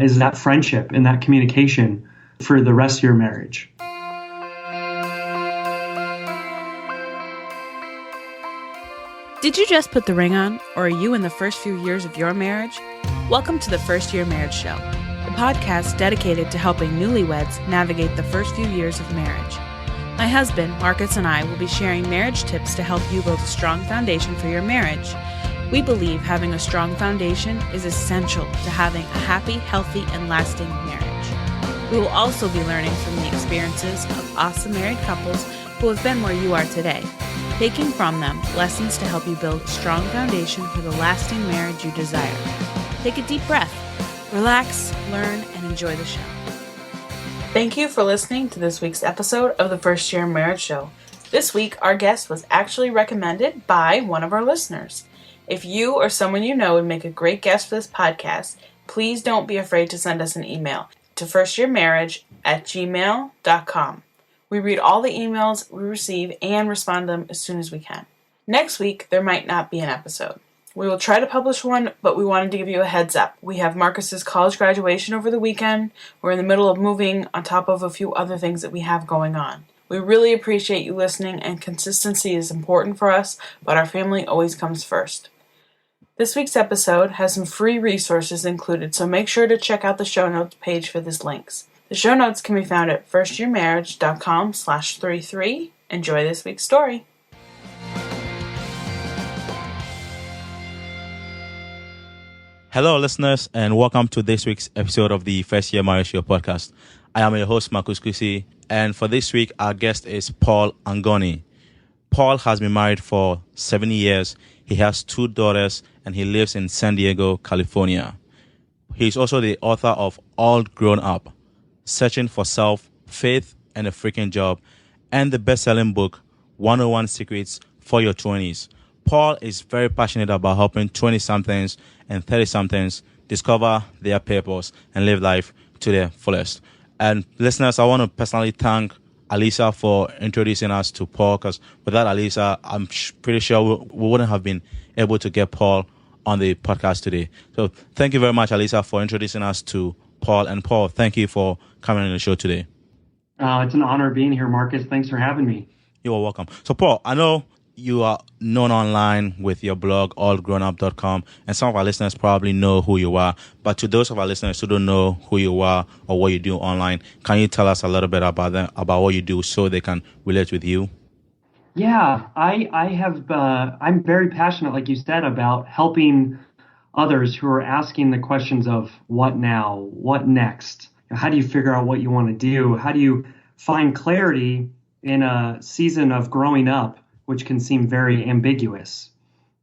is that friendship and that communication for the rest of your marriage. Did you just put the ring on, or are you in the first few years of your marriage? Welcome to the First Year Marriage Show, a podcast dedicated to helping newlyweds navigate the first few years of marriage. My husband, Marcus, and I will be sharing marriage tips to help you build a strong foundation for your marriage. We believe having a strong foundation is essential to having a happy, healthy, and lasting marriage. We will also be learning from the experiences of awesome married couples who have been where you are today, taking from them lessons to help you build a strong foundation for the lasting marriage you desire. Take a deep breath, relax, learn, and enjoy the show. Thank you for listening to this week's episode of the First Year Marriage Show. This week, our guest was actually recommended by one of our listeners. If you or someone you know would make a great guest for this podcast, please don't be afraid to send us an email to firstyearmarriage@gmail.com. We read all the emails we receive and respond to them as soon as we can. Next week, there might not be an episode. We will try to publish one, but we wanted to give you a heads up. We have Marcus's college graduation over the weekend. We're in the middle of moving on top of a few other things that we have going on. We really appreciate you listening, and consistency is important for us, but our family always comes first. This week's episode has some free resources included, so make sure to check out the show notes page for these links. The show notes can be found at firstyearmarriage.com/33. Enjoy this week's story. Hello, listeners, and welcome to this week's episode of the First Year Marriage Show podcast. I am your host, Marcus Kusi, and for this week, our guest is Paul Angone. Paul has been married for 7 years. He has 2 daughters, and he lives in San Diego, California. He's also the author of All Grown Up, Searching for Self, Faith, and a Freaking Job, and the best-selling book, 101 Secrets for Your 20s. Paul is very passionate about helping 20-somethings and 30-somethings discover their purpose and live life to their fullest. And listeners, I want to personally thank Alisa for introducing us to Paul, because without Alisa, I'm pretty sure we wouldn't have been able to get Paul on the podcast today. So thank you very much, Alisa, for introducing us to Paul. And Paul, thank you for coming on the show today. It's an honor being here, Marcus. Thanks for having me. You are welcome. So Paul, I know you are known online with your blog, allgrownup.com, and some of our listeners probably know who you are. But to those of our listeners who don't know who you are or what you do online, can you tell us a little bit about them, about what you do, so they can relate with you? Yeah, I'm very passionate, like you said, about helping others who are asking the questions of what now, what next? How do you figure out what you want to do? How do you find clarity in a season of growing up, which can seem very ambiguous?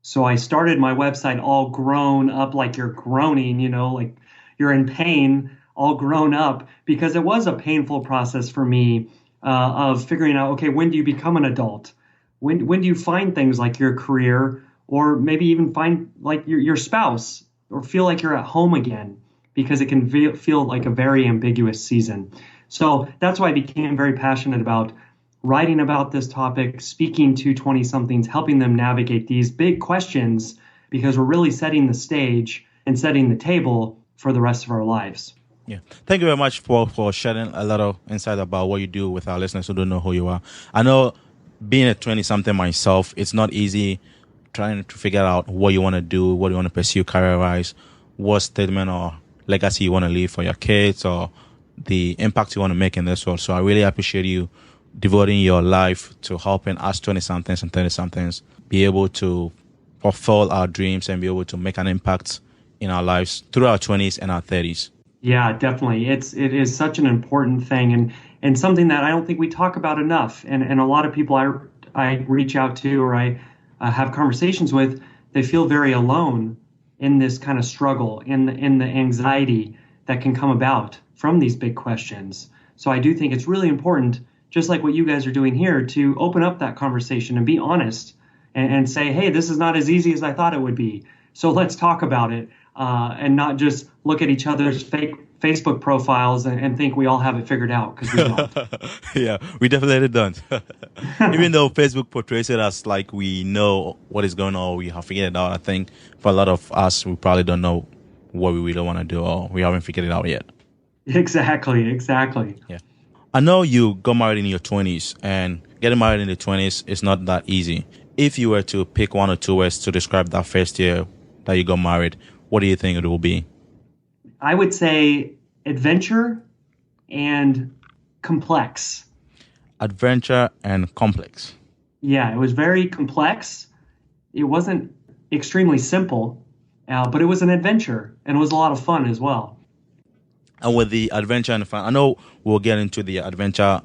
So I started my website All Grown Up, like you're groaning, like you're in pain, all grown up, because it was a painful process for me of figuring out, okay, when do you become an adult? When do you find things like your career, or maybe even find like your spouse, or feel like you're at home again? Because it can feel like a very ambiguous season. So that's why I became very passionate about writing about this topic, speaking to 20-somethings, helping them navigate these big questions, because we're really setting the stage and setting the table for the rest of our lives. Yeah. Thank you very much for sharing a lot of insight about what you do with our listeners who don't know who you are. I know being a 20-something myself, it's not easy trying to figure out what you want to do, what you want to pursue career-wise, what statement or legacy you want to leave for your kids, or the impact you want to make in this world. So I really appreciate you devoting your life to helping us 20-somethings and 30-somethings be able to fulfill our dreams and be able to make an impact in our lives through our 20s and our 30s. Yeah, definitely. It is such an important thing, and something that I don't think we talk about enough. And a lot of people I reach out to, or I have conversations with, they feel very alone in this kind of struggle, in the anxiety that can come about from these big questions. So I do think it's really important, just like what you guys are doing here, to open up that conversation and be honest and say, hey, this is not as easy as I thought it would be. So let's talk about it, and not just look at each other's fake Facebook profiles and think we all have it figured out, because we don't. Yeah, we definitely don't. Even though Facebook portrays it as like we know what is going on, we have figured it out, I think for a lot of us, we probably don't know what we really want to do, or we haven't figured it out yet. Exactly. Yeah. I know you got married in your 20s, and getting married in the 20s is not that easy. If you were to pick one or two words to describe that first year that you got married, what do you think it will be? I would say adventure and complex. Adventure and complex. Yeah, it was very complex. It wasn't extremely simple, but it was an adventure and it was a lot of fun as well. And with the adventure and fun, I know we'll get into the adventure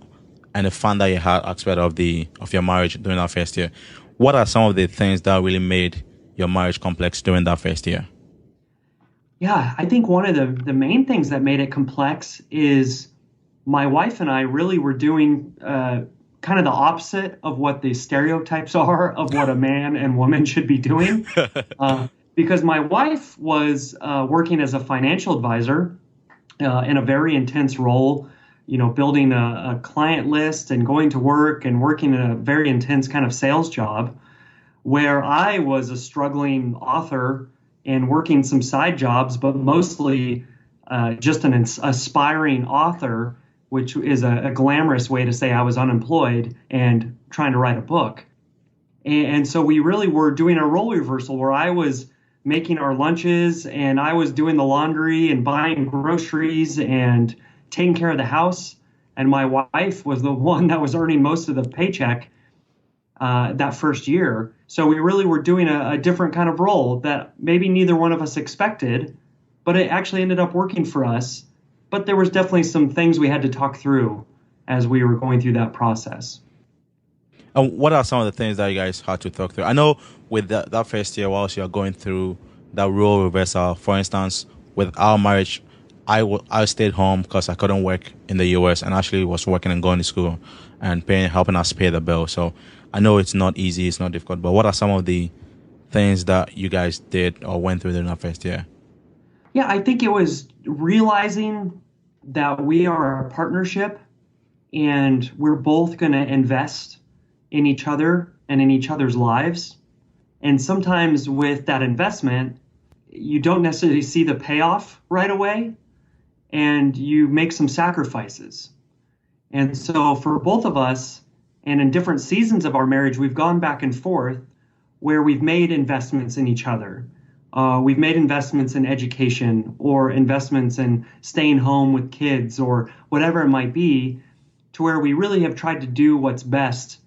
and the fun that you had aspect of your marriage during that first year. What are some of the things that really made your marriage complex during that first year? Yeah, I think one of the main things that made it complex is my wife and I really were doing kind of the opposite of what the stereotypes are of what a man and woman should be doing. Because my wife was working as a financial advisor in a very intense role, building a client list and going to work and working in a very intense kind of sales job, where I was a struggling author and working some side jobs, but mostly just an aspiring author, which is a glamorous way to say I was unemployed and trying to write a book. And so we really were doing a role reversal where I was making our lunches and I was doing the laundry and buying groceries and taking care of the house. And my wife was the one that was earning most of the paycheck that first year. So we really were doing a different kind of role that maybe neither one of us expected, but it actually ended up working for us. But there was definitely some things we had to talk through as we were going through that process. And what are some of the things that you guys had to talk through? I know with that first year, whilst you're going through that role reversal, for instance, with our marriage, I stayed home because I couldn't work in the US and actually was working and going to school and helping us pay the bill. So I know it's not easy, it's not difficult, but what are some of the things that you guys did or went through during that first year? Yeah, I think it was realizing that we are a partnership and we're both going to invest in each other and in each other's lives. And sometimes with that investment, you don't necessarily see the payoff right away and you make some sacrifices. And so for both of us, and in different seasons of our marriage, we've gone back and forth where we've made investments in each other. We've made investments in education or investments in staying home with kids or whatever it might be, to where we really have tried to do what's best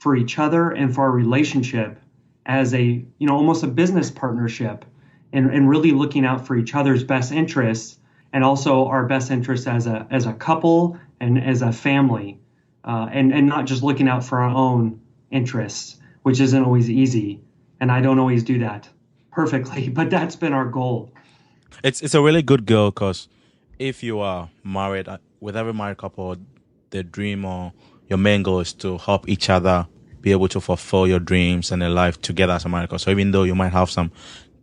for each other and for our relationship as a, almost a business partnership and really looking out for each other's best interests and also our best interests as a couple and as a family and not just looking out for our own interests, which isn't always easy. And I don't always do that perfectly, but that's been our goal. It's a really good goal because if you are married, with every married couple, the dream or your main goal is to help each other be able to fulfill your dreams and your life together as a married couple. So even though you might have some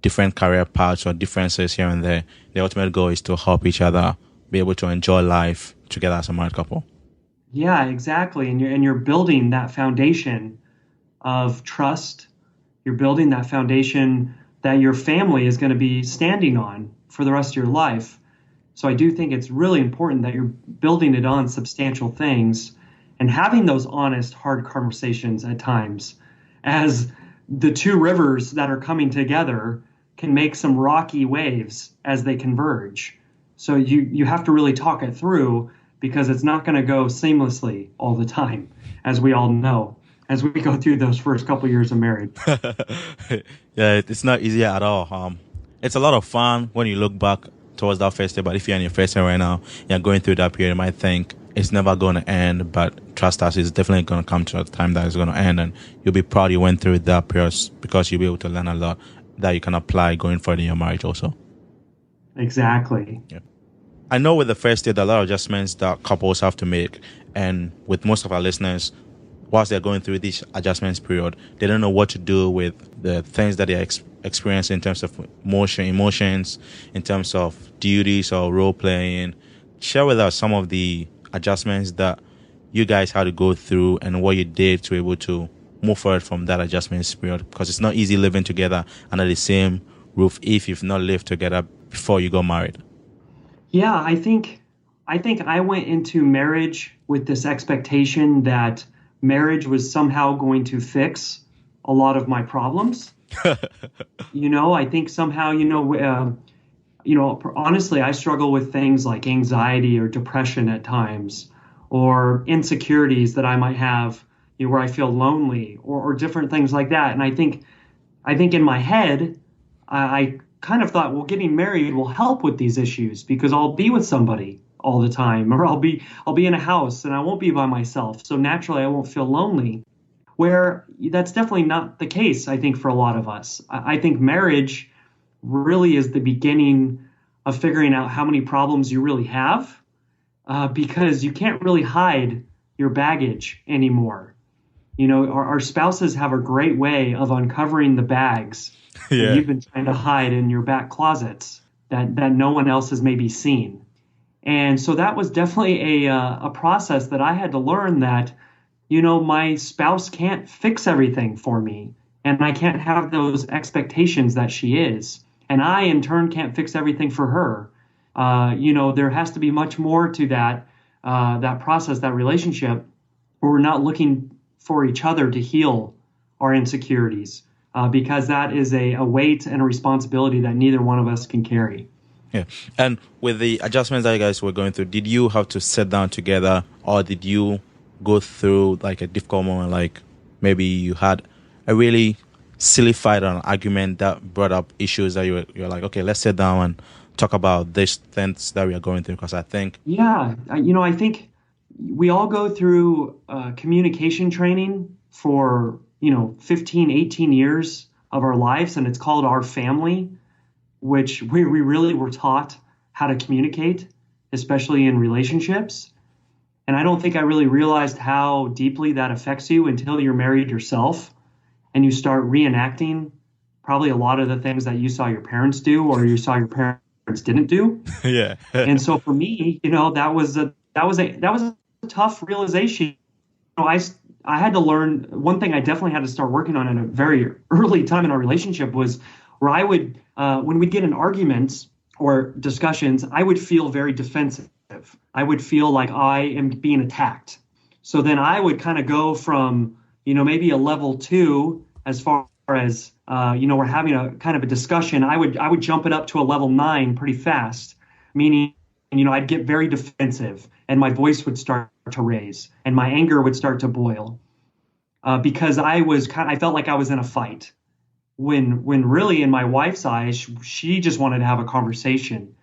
different career paths or differences here and there, the ultimate goal is to help each other be able to enjoy life together as a married couple. Yeah, exactly. And you're building that foundation of trust. You're building that foundation that your family is going to be standing on for the rest of your life. So I do think it's really important that you're building it on substantial things and having those honest, hard conversations at times as the two rivers that are coming together can make some rocky waves as they converge. So you have to really talk it through because it's not going to go seamlessly all the time, as we all know, as we go through those first couple of years of marriage. Yeah, it's not easy at all. It's a lot of fun when you look back towards that first year, but if you're in your first year right now, you're going through that period, you might think it's never going to end, but trust us, it's definitely going to come to a time that it's going to end, and you'll be proud you went through that period because you'll be able to learn a lot that you can apply going forward in your marriage also. Exactly. Yeah. I know with the first year, there are a lot of adjustments that couples have to make, and with most of our listeners, whilst they're going through this adjustments period, they don't know what to do with the things that they're experiencing in terms of emotions, in terms of duties or role playing. Share with us some of the adjustments that you guys had to go through and what you did to be able to move forward from that adjustments period, because it's not easy living together under the same roof if you've not lived together before you got married? Yeah, I think I went into marriage with this expectation that marriage was somehow going to fix a lot of my problems. I think somehow, honestly, I struggle with things like anxiety or depression at times, or insecurities that I might have, where I feel lonely, or different things like that. And I think in my head, I kind of thought, well, getting married will help with these issues because I'll be with somebody all the time, or I'll be in a house and I won't be by myself. So naturally, I won't feel lonely. Where that's definitely not the case, I think, for a lot of us. I think marriage really is the beginning of figuring out how many problems you really have, because you can't really hide your baggage anymore. Our spouses have a great way of uncovering the bags that Yeah. you've been trying to hide in your back closets that no one else has maybe seen. And so that was definitely a process that I had to learn that, my spouse can't fix everything for me, and I can't have those expectations that she is. And I, in turn, can't fix everything for her. There has to be much more to that process, that relationship, where we're not looking for each other to heal our insecurities, because that is a weight and a responsibility that neither one of us can carry. Yeah. And with the adjustments that you guys were going through, did you have to sit down together, or did you go through like a difficult moment, like maybe you had a really silly fight or an argument that brought up issues that you're like, okay, let's sit down and talk about these things that we are going through? Because I think, Yeah, I think we all go through communication training for, 15, 18 years of our lives, and it's called our family, which we really were taught how to communicate, especially in relationships. And I don't think I really realized how deeply that affects you until you're married yourself and you start reenacting probably a lot of the things that you saw your parents do or you saw your parents didn't do. yeah. And so for me, that was a tough realization. I had to learn one thing I definitely had to start working on in a very early time in our relationship was where I would, when we'd get in arguments or discussions, I would feel very defensive. I would feel like I am being attacked. So then I would kind of go from, maybe a level 2 as far as, we're having a kind of a discussion. I would jump it up to a level 9 pretty fast, meaning, I'd get very defensive and my voice would start to raise and my anger would start to boil, because I felt like I was in a fight. When really in my wife's eyes, she just wanted to have a conversation.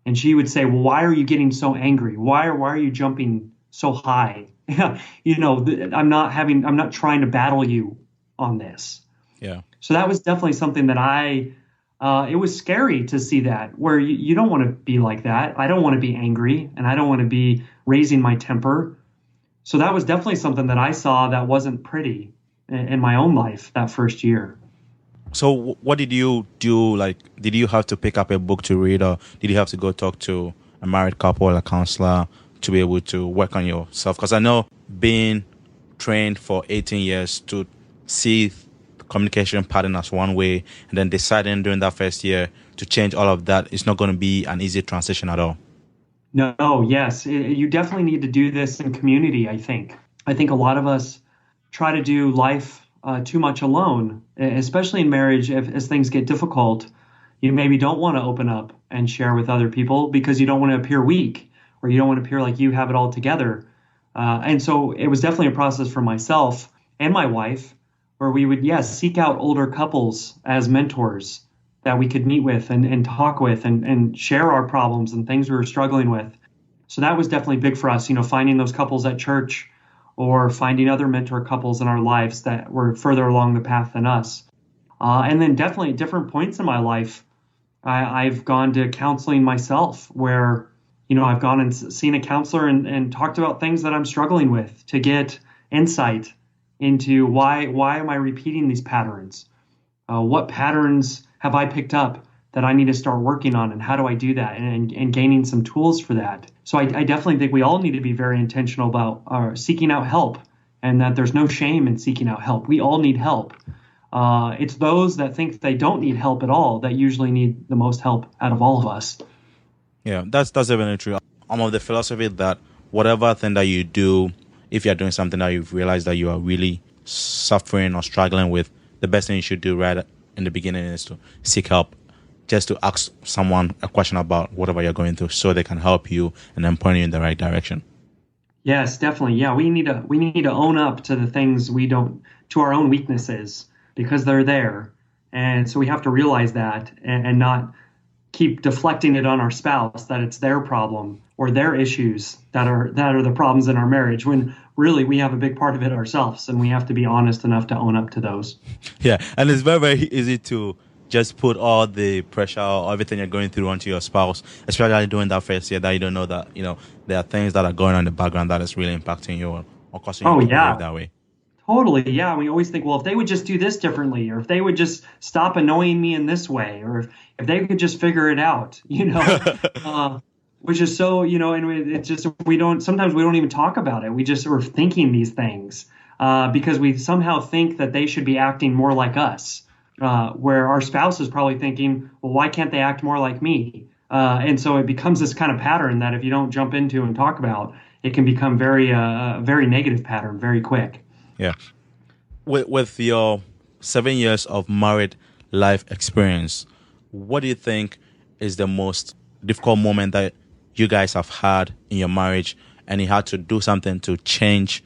And she would say, well, why are you getting so angry? Why are you jumping so high? I'm not trying to battle you on this. Yeah. So that was definitely something that it was scary to see that, where you don't want to be like that. I don't want to be angry and I don't want to be raising my temper. So that was definitely something that I saw that wasn't pretty in my own life that first year. So what did you do? Like, did you have to pick up a book to read, or did you have to go talk to a married couple or a counselor to be able to work on yourself? Because I know being trained for 18 years to see the communication pattern as one way and then deciding during that first year to change all of that, it's not going to be an easy transition at all. No, yes, you definitely need to do this in community, I think. I think a lot of us try to do life too much alone, especially in marriage. As things get difficult, you maybe don't want to open up and share with other people because you don't want to appear weak or you don't want to appear like you have it all together. And so it was definitely a process for myself and my wife where we would, seek out older couples as mentors that we could meet with and talk with and share our problems and things we were struggling with. So that was definitely big for us, finding those couples at church or finding other mentor couples in our lives that were further along the path than us. And then definitely at different points in my life, I've gone to counseling myself where, I've gone and seen a counselor and talked about things that I'm struggling with to get insight into why am I repeating these patterns? What patterns have I picked up that I need to start working on, and how do I do that, and gaining some tools for that. So I definitely think we all need to be very intentional about seeking out help, and that there's no shame in seeking out help. We all need help. It's those that think they don't need help at all that usually need the most help out of all of us. Yeah, that's definitely true. I'm of the philosophy that whatever thing that you do, if you're doing something that you've realized that you are really suffering or struggling with, the best thing you should do right in the beginning is to seek help, just to ask someone a question about whatever you're going through, so they can help you and then point you in the right direction. Yes, definitely. Yeah, we need to own up to the things we don't to our own weaknesses because they're there. And so we have to realize that and not keep deflecting it on our spouse that it's their problem or their issues that are the problems in our marriage when really we have a big part of it ourselves and we have to be honest enough to own up to those. Yeah, and it's very, very easy to just put all the pressure or everything you're going through onto your spouse, especially during that first year that you don't know that, there are things that are going on in the background that is really impacting you or causing you Oh to behave yeah. that way. Totally. Yeah. We always think, well, if they would just do this differently, or if they would just stop annoying me in this way, or if they could just figure it out, which is so, and it's just, sometimes we don't even talk about it. We just are thinking these things because we somehow think that they should be acting more like us, where our spouse is probably thinking, well, why can't they act more like me? And so it becomes this kind of pattern that if you don't jump into and talk about, it can become very negative pattern very quick. Yeah. With your 7 years of married life experience, what do you think is the most difficult moment that you guys have had in your marriage, and you had to do something to change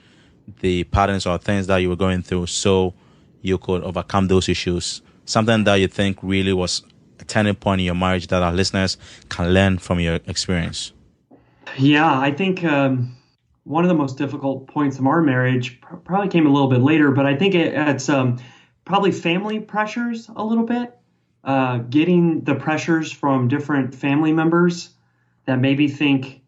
the patterns or things that you were going through so you could overcome those issues? Something that you think really was a turning point in your marriage that our listeners can learn from your experience? Yeah, I think one of the most difficult points of our marriage probably came a little bit later, but I think it's probably family pressures a little bit, getting the pressures from different family members that maybe think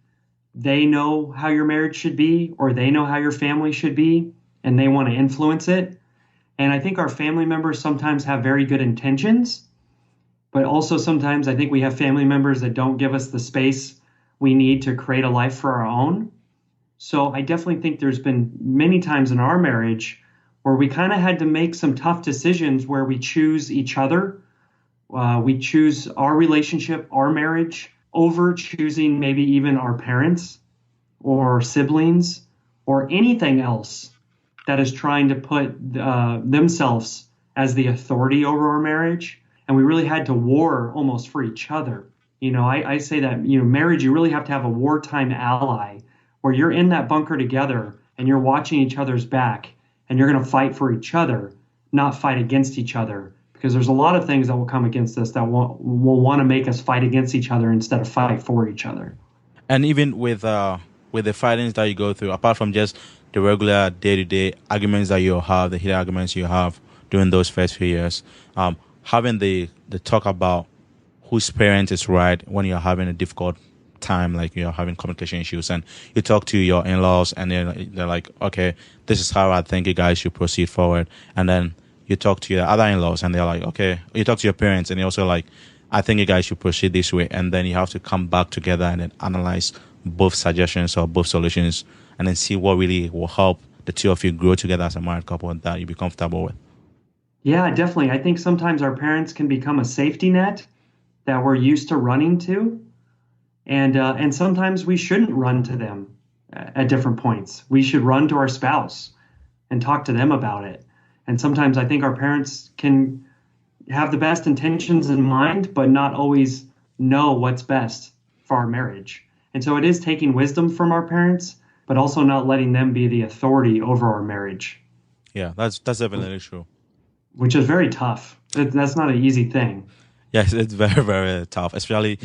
they know how your marriage should be or they know how your family should be and they want to influence it. And I think our family members sometimes have very good intentions, but also sometimes I think we have family members that don't give us the space we need to create a life for our own. So I definitely think there's been many times in our marriage where we kind of had to make some tough decisions where we choose each other. We choose our relationship, our marriage, over choosing maybe even our parents or siblings or anything else that is trying to put themselves as the authority over our marriage. And we really had to war almost for each other. I say that, marriage, you really have to have a wartime ally where you're in that bunker together and you're watching each other's back and you're going to fight for each other, not fight against each other. Because there's a lot of things that will come against us that will want to make us fight against each other instead of fight for each other. And even with the fightings that you go through, apart from just the regular day-to-day arguments that you have, the heated arguments you have during those first few years, having the talk about whose parent is right when you're having a difficult time, like you're having communication issues, and you talk to your in-laws and they're like, okay, this is how I think you guys should proceed forward. And then you talk to your other in-laws and they're like, okay, you talk to your parents and they're also like, I think you guys should proceed this way. And then you have to come back together and then analyze both suggestions or both solutions and then see what really will help the two of you grow together as a married couple that you be comfortable with. Yeah, definitely. I think sometimes our parents can become a safety net that we're used to running to. And sometimes we shouldn't run to them at different points. We should run to our spouse and talk to them about it. And sometimes I think our parents can have the best intentions in mind, but not always know what's best for our marriage. And so it is taking wisdom from our parents, but also not letting them be the authority over our marriage. Yeah, that's definitely true. Which is very tough. That's not an easy thing. Yes, it's very, very tough, especially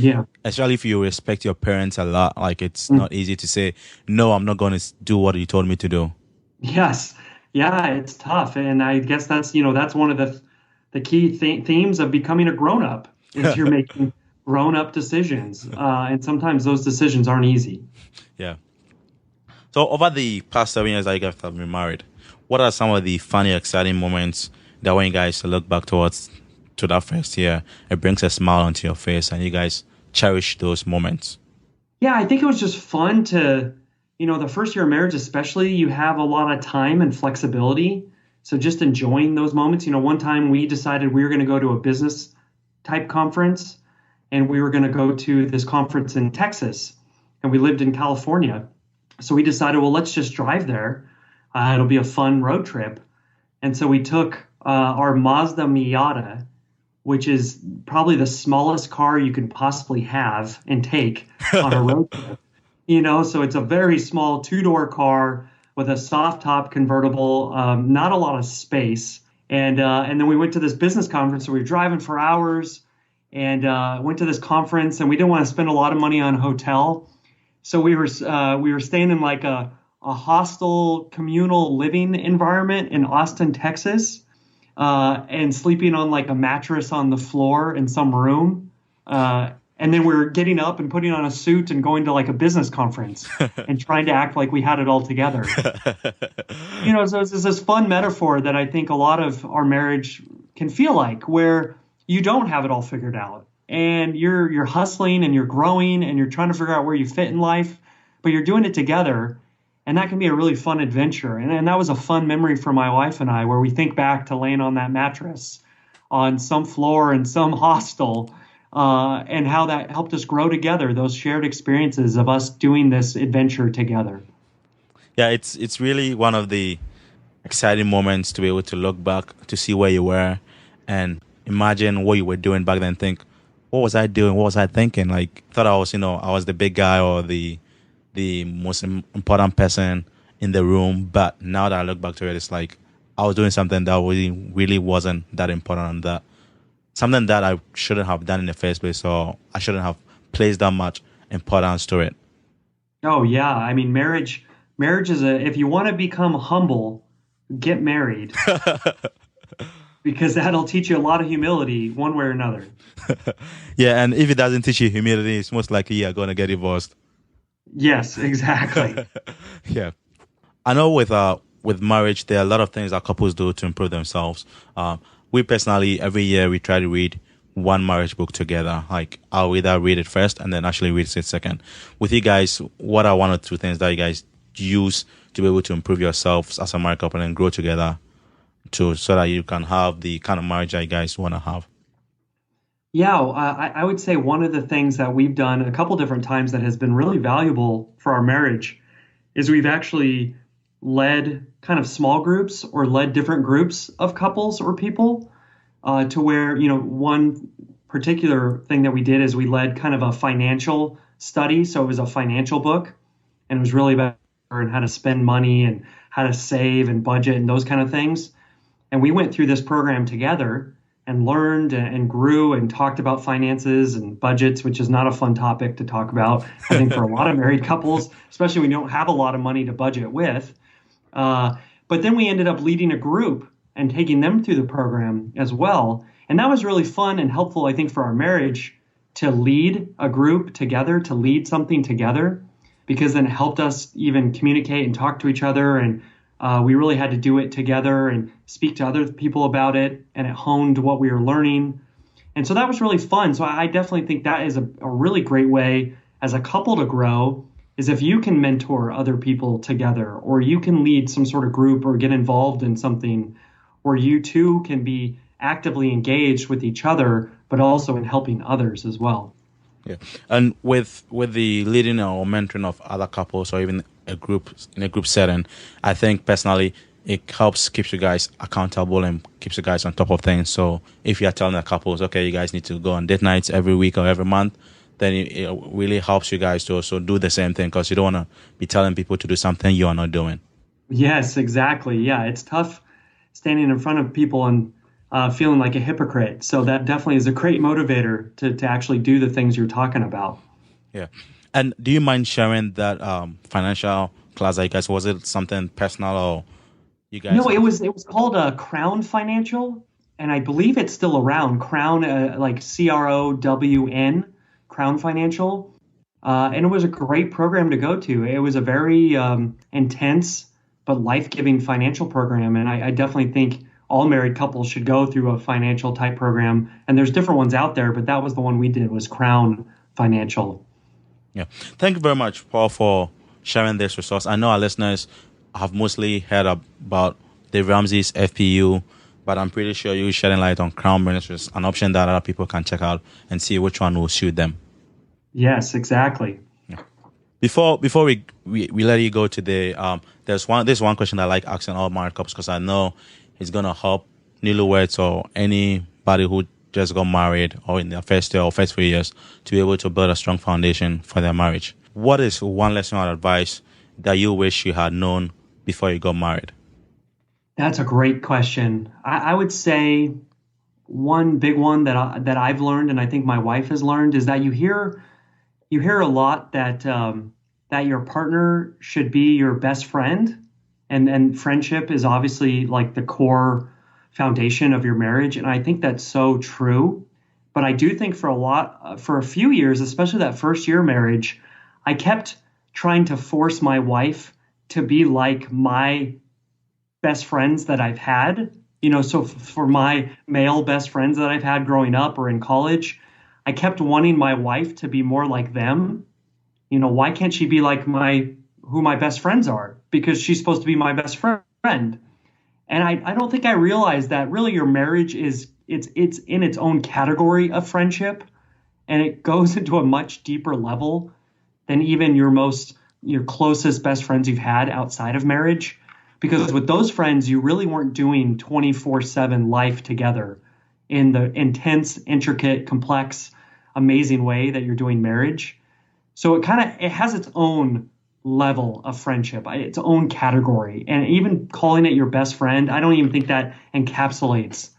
if you respect your parents a lot. Like, it's not easy to say, no, I'm not going to do what you told me to do. Yes. Yeah, it's tough. And I guess that's one of the key themes of becoming a grown-up is you're making grown-up decisions. And sometimes those decisions aren't easy. Yeah. So over the past 7 years that you guys have been married, what are some of the funny, exciting moments that when you guys look back to that first year, it brings a smile onto your face and you guys cherish those moments? Yeah, I think it was just fun to, the first year of marriage especially, you have a lot of time and flexibility. So just enjoying those moments. One time we decided we were going to go to a business type conference, and we were going to go to this conference in Texas, and we lived in California. So we decided, well, let's just drive there. It'll be a fun road trip. And so we took our Mazda Miata, which is probably the smallest car you can possibly have and take on a road trip. So it's a very small two-door car with a soft top convertible, not a lot of space. And then we went to this business conference. So we were driving for hours and went to this conference, and we didn't want to spend a lot of money on a hotel. So we were staying in like a hostel communal living environment in Austin, Texas, and sleeping on like a mattress on the floor in some room. And then we were getting up and putting on a suit and going to like a business conference and trying to act like we had it all together. So it's this fun metaphor that I think a lot of our marriage can feel like, where you don't have it all figured out and you're hustling and you're growing and you're trying to figure out where you fit in life, but you're doing it together. And that can be a really fun adventure. And that was a fun memory for my wife and I, where we think back to laying on that mattress on some floor in some hostel, and how that helped us grow together, those shared experiences of us doing this adventure together. Yeah, it's really one of the exciting moments to be able to look back, to see where you were and imagine what you were doing back then. Think, what was I doing? What was I thinking? Like, thought I was the big guy or the most important person in the room. But now that I look back to it, it's like I was doing something that really wasn't that important, and that something that I shouldn't have done in the first place, or I shouldn't have placed that much importance to it. Oh yeah, I mean, marriage is if you want to become humble, get married. Because that'll teach you a lot of humility one way or another. Yeah, and if it doesn't teach you humility, it's most likely you're going to get divorced. Yes, exactly. Yeah. I know with marriage, there are a lot of things that couples do to improve themselves. We personally, every year, we try to read one marriage book together. Like, I'll either read it first and then actually read it second. With you guys, what are one or two things that you guys use to be able to improve yourselves as a married couple and grow together so that you can have the kind of marriage that you guys want to have? Yeah, I would say one of the things that we've done a couple different times that has been really valuable for our marriage is we've actually led kind of small groups or led different groups of couples or people, to where, one particular thing that we did is we led kind of a financial study. So it was a financial book, and it was really about how to spend money and how to save and budget and those kind of things. And we went through this program together and learned and grew and talked about finances and budgets, which is not a fun topic to talk about, I think, for a lot of married couples, especially when you don't have a lot of money to budget with. But then we ended up leading a group and taking them through the program as well. And that was really fun and helpful, I think, for our marriage to lead a group together, to lead something together, because then it helped us even communicate and talk to each other. And we really had to do it together and speak to other people about it, and it honed what we were learning. And so that was really fun. So I definitely think that is a really great way as a couple to grow, is if you can mentor other people together, or you can lead some sort of group or get involved in something where you two can be actively engaged with each other, but also in helping others as well. Yeah. And with the leading or mentoring of other couples, or even a group in a group setting, I think personally it helps keeps you guys accountable and keeps you guys on top of things. So if you're telling the couples, okay, you guys need to go on date nights every week or every month, then it really helps you guys to also do the same thing, because you don't want to be telling people to do something you are not doing. Yes, exactly. Yeah, it's tough standing in front of people and feeling like a hypocrite. So that definitely is a great motivator to actually do the things you're talking about. Yeah. And do you mind sharing that financial class that you guys, was it something personal, or you guys? No, it was called Crown Financial, and I believe it's still around. Crown, like CROWN, Crown Financial. And it was a great program to go to. It was a very intense but life-giving financial program. And I definitely think all married couples should go through a financial type program. And there's different ones out there, but that was the one we did, was Crown Financial. Yeah. Thank you very much, Paul, for sharing this resource. I know our listeners have mostly heard about Dave Ramsey's FPU, but I'm pretty sure you're shedding light on Crown Ministries, an option that other people can check out and see which one will suit them. Yes, exactly. Before we let you go today, there's one question that I like asking all married couples because I know it's gonna help newlyweds or anybody who just got married or in their first year or first few years to be able to build a strong foundation for their marriage. What is one lesson or advice that you wish you had known before you got married? That's a great question. I would say one big one that I've learned, and I think my wife has learned, is that you hear a lot that that your partner should be your best friend, and friendship is obviously like the core foundation of your marriage, and I think that's so true. But I do think for a few years, especially that first year marriage, I kept trying to force my wife to be like my best friends that I've had. So for my male best friends that I've had growing up or in college, I kept wanting my wife to be more like them. Why can't she be like who my best friends are? Because she's supposed to be my best friend. And I don't think I realized that really your marriage it's in its own category of friendship, and it goes into a much deeper level than even your closest best friends you've had outside of marriage. Because with those friends, you really weren't doing 24/7 life together in the intense, intricate, complex, amazing way that you're doing marriage. So it has its own level of friendship, its own category. And even calling it your best friend, I don't even think that encapsulates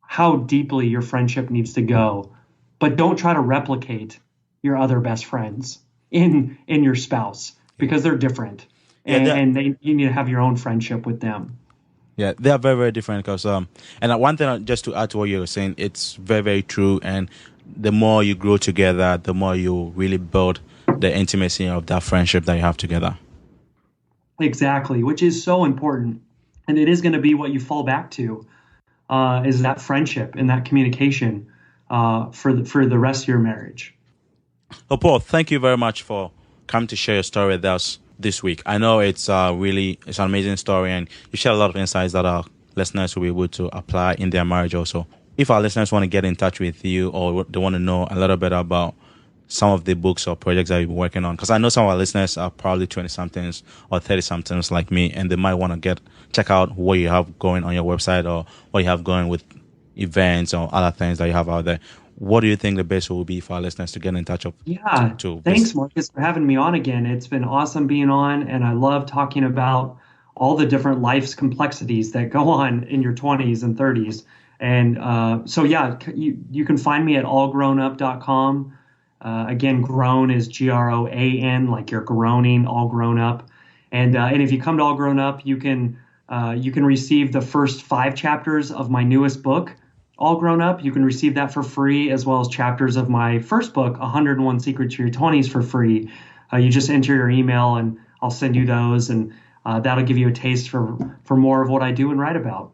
how deeply your friendship needs to go. But don't try to replicate your other best friends in your spouse, because they're different. And you need to have your own friendship with them. Yeah, they are very, very different. Because and one thing, just to add to what you were saying, it's very, very true. And the more you grow together, the more you really build the intimacy of that friendship that you have together. Exactly, which is so important. And it is going to be what you fall back to, is that friendship and that communication for the rest of your marriage. Well, Paul, thank you very much for coming to share your story with us this week. I know it's an amazing story, and you share a lot of insights that our listeners will be able to apply in their marriage also. If our listeners want to get in touch with you, or they want to know a little bit about some of the books or projects that you've been working on, because I know some of our listeners are probably 20-somethings or 30-somethings like me, and they might want to check out what you have going on your website or what you have going with events or other things that you have out there. What do you think the best will be for our listeners to get in touch with? Yeah, thanks, Marcus, for having me on again. It's been awesome being on, and I love talking about all the different life's complexities that go on in your 20s and 30s. And so, yeah, you can find me at allgrownup.com. Again, grown is GROAN, like you're groaning, all grown up. And if you come to All Grown Up, you can receive the first 5 chapters of my newest book, All Grown Up. You can receive that for free, as well as chapters of my first book, 101 Secrets to Your 20s, for free. You just enter your email and I'll send you those, and that'll give you a taste for more of what I do and write about.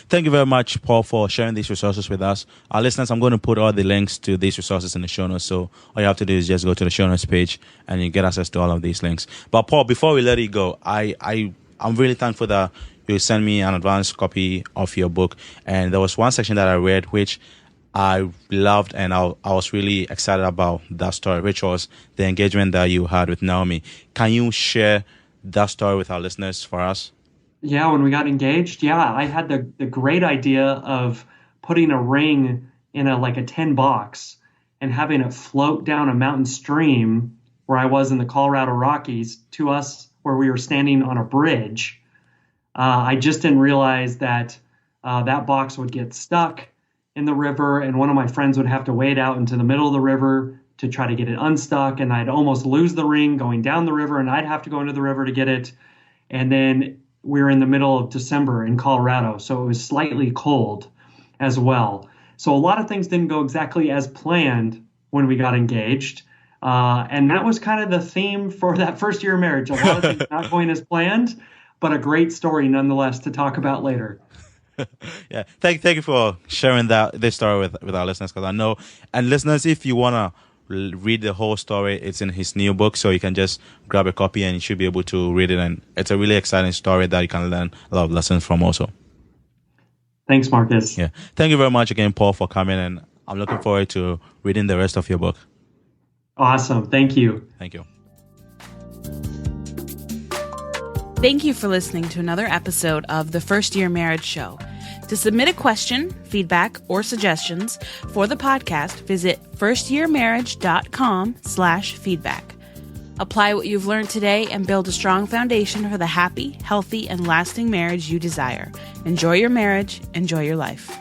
Thank you very much, Paul, for sharing these resources with us. Our listeners, I'm going to put all the links to these resources in the show notes. So all you have to do is just go to the show notes page and you get access to all of these links. But Paul, before we let you go, I'm really thankful that you sent me an advanced copy of your book. And there was one section that I read which I loved, and I was really excited about that story, which was the engagement that you had with Naomi. Can you share that story with our listeners for us? Yeah, when we got engaged, I had the great idea of putting a ring in a tin box and having it float down a mountain stream where I was in the Colorado Rockies to us where we were standing on a bridge. I just didn't realize that that box would get stuck in the river, and one of my friends would have to wade out into the middle of the river to try to get it unstuck, and I'd almost lose the ring going down the river, and I'd have to go into the river to get it. And then we were in the middle of December in Colorado, so it was slightly cold as well. So a lot of things didn't go exactly as planned when we got engaged. And that was kind of the theme for that first year of marriage. A lot of things not going as planned, but a great story nonetheless to talk about later. Yeah, thank you for sharing this story with our listeners, because I know, and listeners, if you want to read the whole story. It's in his new book, so you can just grab a copy and you should be able to read it. And it's a really exciting story that you can learn a lot of lessons from also. Thanks, Marcus. Yeah. Thank you very much again, Paul, for coming, and I'm looking forward to reading the rest of your book. Awesome. Thank you. Thank you. Thank you for listening to another episode of the First Year Marriage Show. To submit a question, feedback, or suggestions for the podcast, visit firstyearmarriage.com/feedback. Apply what you've learned today and build a strong foundation for the happy, healthy, and lasting marriage you desire. Enjoy your marriage. Enjoy your life.